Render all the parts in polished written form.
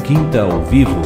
Quinta ao Vivo.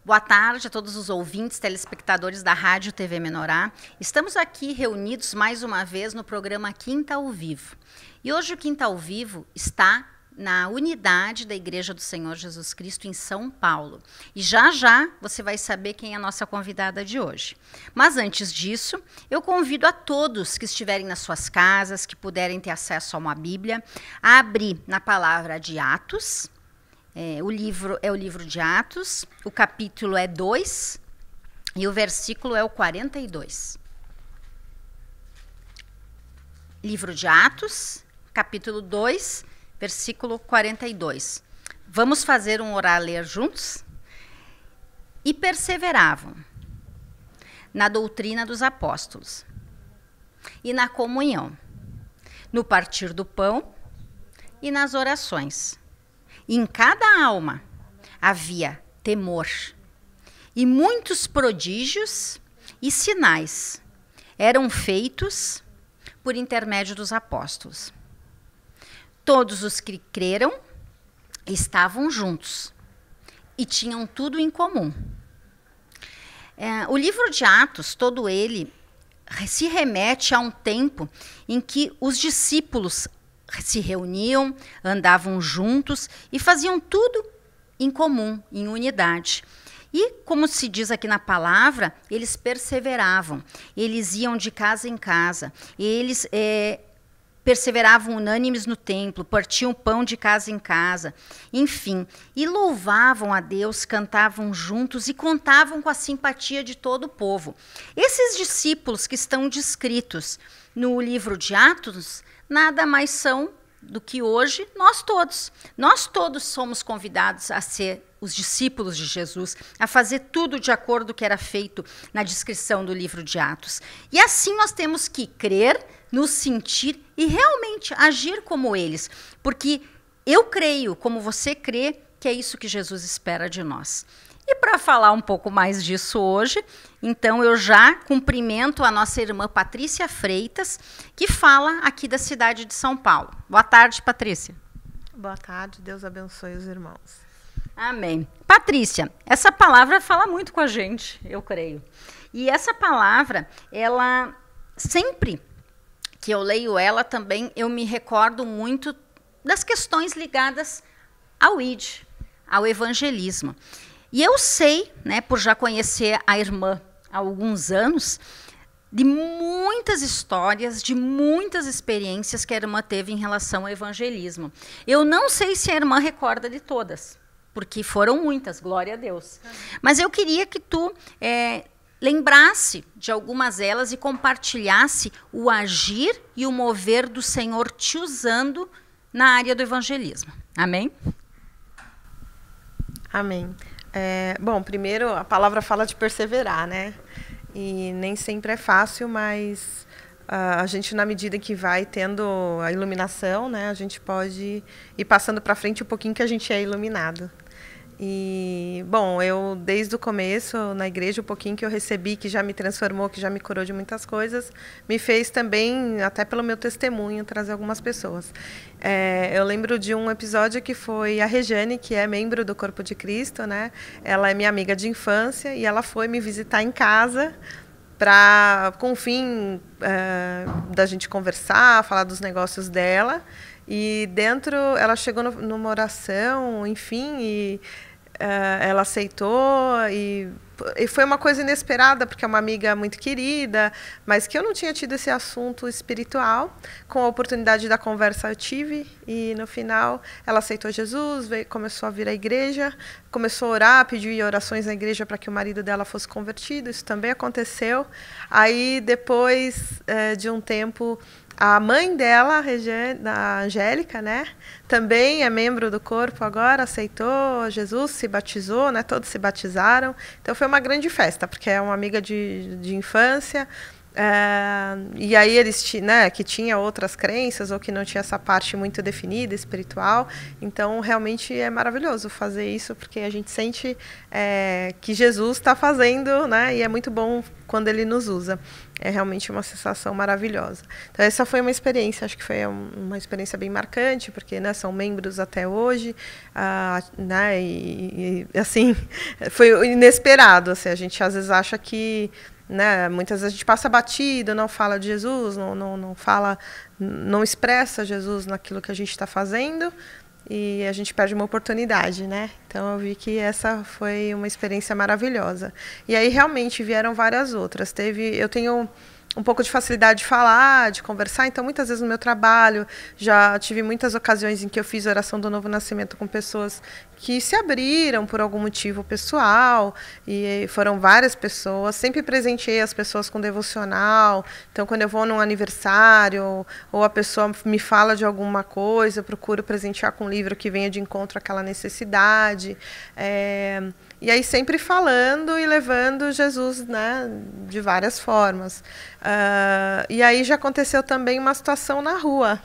Boa tarde a todos os ouvintes, telespectadores da Rádio TV Menorá. Estamos aqui reunidos mais uma vez no programa Quinta ao Vivo. E hoje o Quinta ao Vivo está na unidade da Igreja do Senhor Jesus Cristo em São Paulo. E já já você vai saber quem é a nossa convidada de hoje. Mas antes disso, eu convido a todos que estiverem nas suas casas, que puderem ter acesso a uma Bíblia, a abrir na palavra de Atos. O livro é o livro de Atos, o capítulo é 2 e o versículo é o 42. Livro de Atos, capítulo 2, versículo 42. Vamos fazer um orar-ler juntos? E perseveravam na doutrina dos apóstolos e na comunhão, no partir do pão e nas orações. Em cada alma havia temor, e muitos prodígios e sinais eram feitos por intermédio dos apóstolos. Todos os que creram estavam juntos e tinham tudo em comum. O livro de Atos, todo ele, se remete a um tempo em que os discípulos se reuniam, andavam juntos e faziam tudo em comum, em unidade. E, como se diz aqui na palavra, eles perseveravam, eles iam de casa em casa, eles perseveravam unânimes no templo, partiam pão de casa em casa, enfim, e louvavam a Deus, cantavam juntos e contavam com a simpatia de todo o povo. Esses discípulos que estão descritos no livro de Atos nada mais são do que hoje nós todos. Nós todos somos convidados a ser os discípulos de Jesus, a fazer tudo de acordo com o que era feito na descrição do livro de Atos. E assim nós temos que crer, nos sentir e realmente agir como eles. Porque eu creio, como você crê, que é isso que Jesus espera de nós. E para falar um pouco mais disso hoje, então eu já cumprimento a nossa irmã Patrícia Freitas, que fala aqui da cidade de São Paulo. Boa tarde, Patrícia. Boa tarde, Deus abençoe os irmãos. Amém. Patrícia, essa palavra fala muito com a gente, eu creio. E essa palavra, ela sempre que eu leio ela também, eu me recordo muito das questões ligadas ao ID, ao evangelismo. E eu sei, né, por já conhecer a irmã há alguns anos, de muitas histórias, de muitas experiências que a irmã teve em relação ao evangelismo. Eu não sei se a irmã recorda de todas, porque foram muitas, glória a Deus. Mas eu queria que tu lembrasse de algumas delas e compartilhasse o agir e o mover do Senhor te usando na área do evangelismo. Amém? Amém. Bom, primeiro a palavra fala de perseverar, né? E nem sempre é fácil, mas a gente, na medida que vai tendo a iluminação, né, a gente pode ir passando para frente um pouquinho que a gente é iluminado. E, bom, eu desde o começo, na igreja, um pouquinho que eu recebi, que já me transformou, que já me curou de muitas coisas, me fez também, até pelo meu testemunho, trazer algumas pessoas. Eu lembro de um episódio que foi a Rejane, que é membro do Corpo de Cristo, né? Ela é minha amiga de infância e ela foi me visitar em casa com o fim da gente conversar, falar dos negócios dela. E dentro, ela chegou numa oração, enfim, e ela aceitou. E foi uma coisa inesperada, porque é uma amiga muito querida, mas que eu não tinha tido esse assunto espiritual. Com a oportunidade da conversa eu tive, e no final ela aceitou Jesus, começou a vir à igreja, começou a orar, pediu orações na igreja para que o marido dela fosse convertido, isso também aconteceu. Aí, depois de um tempo, a mãe dela, a Angélica, né, também é membro do corpo agora, aceitou Jesus, se batizou, né, todos se batizaram. Então foi uma grande festa, porque é uma amiga de infância. E aí eles, né, que tinha outras crenças ou que não tinha essa parte muito definida, espiritual. Então, realmente é maravilhoso fazer isso, porque a gente sente que Jesus está fazendo, né, e é muito bom quando ele nos usa. É realmente uma sensação maravilhosa. Então, essa foi uma experiência, acho que foi uma experiência bem marcante, porque, né, são membros até hoje, né, e assim, foi inesperado. Assim, a gente às vezes acha que, né, muitas vezes a gente passa batido, não fala de Jesus, não fala, não expressa Jesus naquilo que a gente está fazendo, e a gente perde uma oportunidade, né? Então eu vi que essa foi uma experiência maravilhosa. E aí realmente vieram várias outras. Eu tenho um pouco de facilidade de falar, de conversar, então muitas vezes no meu trabalho já tive muitas ocasiões em que eu fiz oração do Novo Nascimento com pessoas que se abriram por algum motivo pessoal, e foram várias pessoas. Sempre presenteei as pessoas com devocional. Então, quando eu vou num aniversário ou a pessoa me fala de alguma coisa, eu procuro presentear com um livro que venha de encontro àquela necessidade. E aí sempre falando e levando Jesus, né, de várias formas. E aí já aconteceu também uma situação na rua,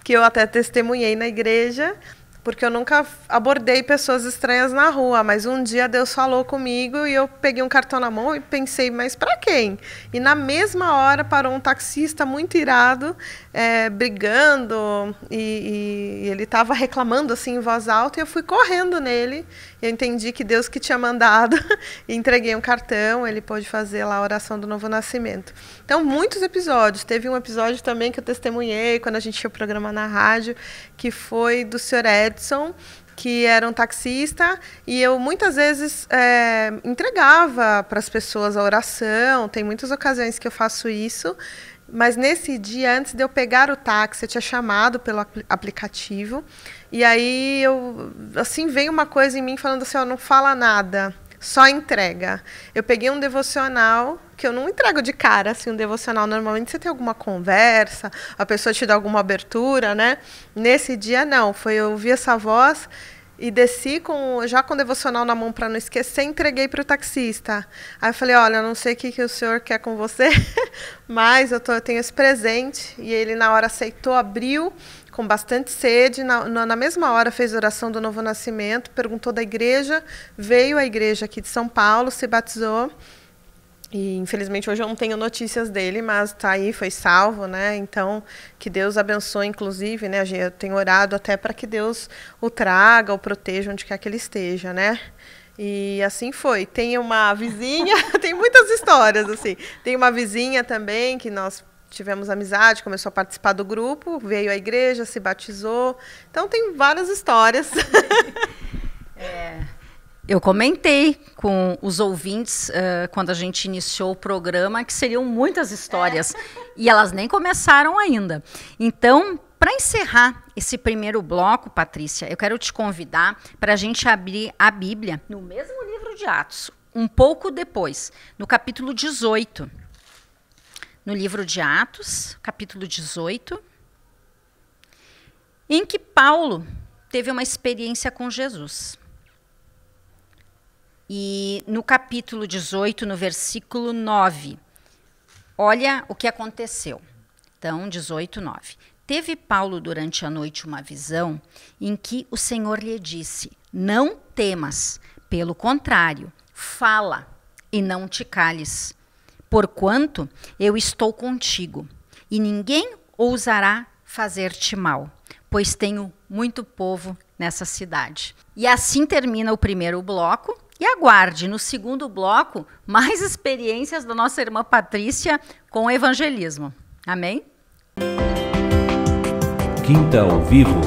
que eu até testemunhei na igreja, porque eu nunca abordei pessoas estranhas na rua, mas um dia Deus falou comigo e eu peguei um cartão na mão e pensei, mas para quem? E na mesma hora parou um taxista muito irado, brigando, e ele estava reclamando assim em voz alta, e eu fui correndo nele. Eu entendi que Deus que tinha mandado, e entreguei um cartão, ele pôde fazer lá a oração do Novo Nascimento. Então, muitos episódios. Teve um episódio também que eu testemunhei, quando a gente tinha o programa na rádio, que foi do Sr. Edson, que era um taxista, e eu muitas vezes entregava para as pessoas a oração. Tem muitas ocasiões que eu faço isso, mas nesse dia, antes de eu pegar o táxi, eu tinha chamado pelo aplicativo, e aí assim, veio uma coisa em mim falando assim, não fala nada, só entrega. Eu peguei um devocional, que eu não entrego de cara, assim, um devocional. Normalmente você tem alguma conversa, a pessoa te dá alguma abertura, né? Nesse dia, não. Eu ouvi essa voz e desci já com o devocional na mão para não esquecer, entreguei para o taxista. Aí eu falei, olha, eu não sei o que o senhor quer com você, mas eu tenho esse presente. E ele, na hora, aceitou, abriu, com bastante sede. Na mesma hora fez oração do Novo Nascimento, perguntou da igreja, veio à igreja aqui de São Paulo, se batizou. E, infelizmente, hoje eu não tenho notícias dele, mas está aí, foi salvo, né? Então, que Deus abençoe, inclusive, né? Eu tenho orado até para que Deus o traga, o proteja onde quer que ele esteja, né? E assim foi. Tem uma vizinha, tem muitas histórias, assim. Tem uma vizinha também que nós tivemos amizade, começou a participar do grupo, veio à igreja, se batizou. Então, tem várias histórias. Eu comentei com os ouvintes, quando a gente iniciou o programa, que seriam muitas histórias. E elas nem começaram ainda. Então, para encerrar esse primeiro bloco, Patrícia, eu quero te convidar para a gente abrir a Bíblia no mesmo livro de Atos, um pouco depois, no capítulo 18. No livro de Atos, capítulo 18, em que Paulo teve uma experiência com Jesus. E no capítulo 18, no versículo 9, olha o que aconteceu. Então, 18, 9. Teve Paulo durante a noite uma visão em que o Senhor lhe disse, não temas, pelo contrário, fala e não te cales, porquanto eu estou contigo, e ninguém ousará fazer-te mal, pois tenho muito povo nessa cidade. E assim termina o primeiro bloco. E aguarde, no segundo bloco, mais experiências da nossa irmã Patrícia com o evangelismo. Amém? Quinta ao Vivo.